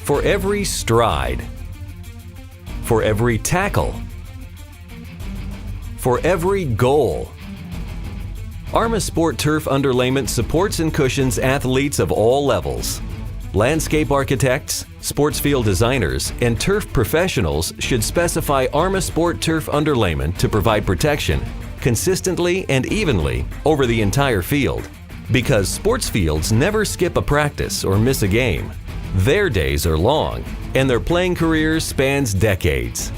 For every stride. For every tackle. For every goal. ArmaSport Turf Underlayment supports and cushions athletes of all levels. Landscape architects, sports field designers, and turf professionals should specify ArmaSport Turf Underlayment to provide protection consistently and evenly over the entire field. Because sports fields never skip a practice or miss a game. Their days are long, and their playing careers spans decades.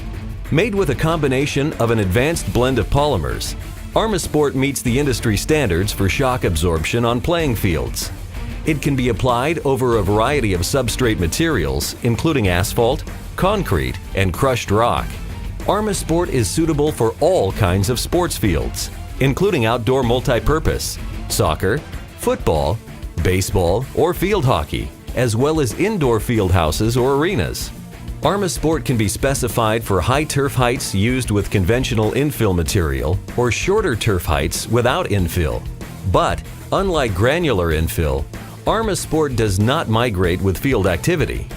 Made with a combination of an advanced blend of polymers, ArmaSport meets the industry standards for shock absorption on playing fields. It can be applied over a variety of substrate materials, including asphalt, concrete, and crushed rock. ArmaSport is suitable for all kinds of sports fields, including outdoor multi-purpose, soccer, football, baseball, or field hockey, as well as indoor field houses or arenas. ArmaSport can be specified for high turf heights used with conventional infill material or shorter turf heights without infill. But, unlike granular infill, ArmaSport does not migrate with field activity.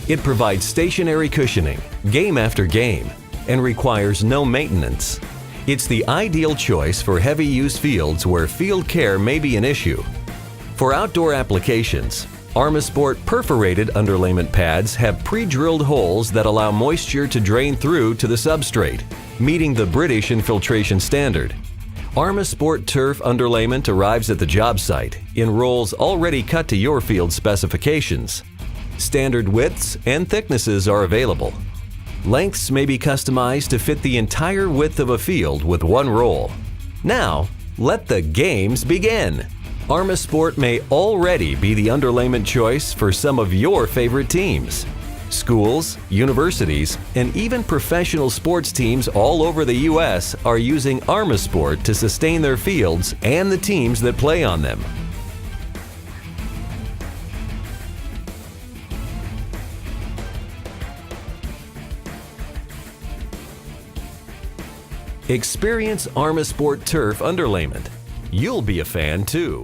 It provides stationary cushioning, game after game, and requires no maintenance. It's the ideal choice for heavy-use fields where field care may be an issue. For outdoor applications, ArmaSport perforated underlayment pads have pre-drilled holes that allow moisture to drain through to the substrate, meeting the British infiltration standard. ArmaSport Turf Underlayment arrives at the job site in rolls already cut to your field specifications. Standard widths and thicknesses are available. Lengths may be customized to fit the entire width of a field with one roll. Now, let the games begin! ArmaSport may already be the underlayment choice for some of your favorite teams. Schools, universities, and even professional sports teams all over the U.S. are using ArmaSport to sustain their fields and the teams that play on them. Experience ArmaSport Turf Underlayment. You'll be a fan too.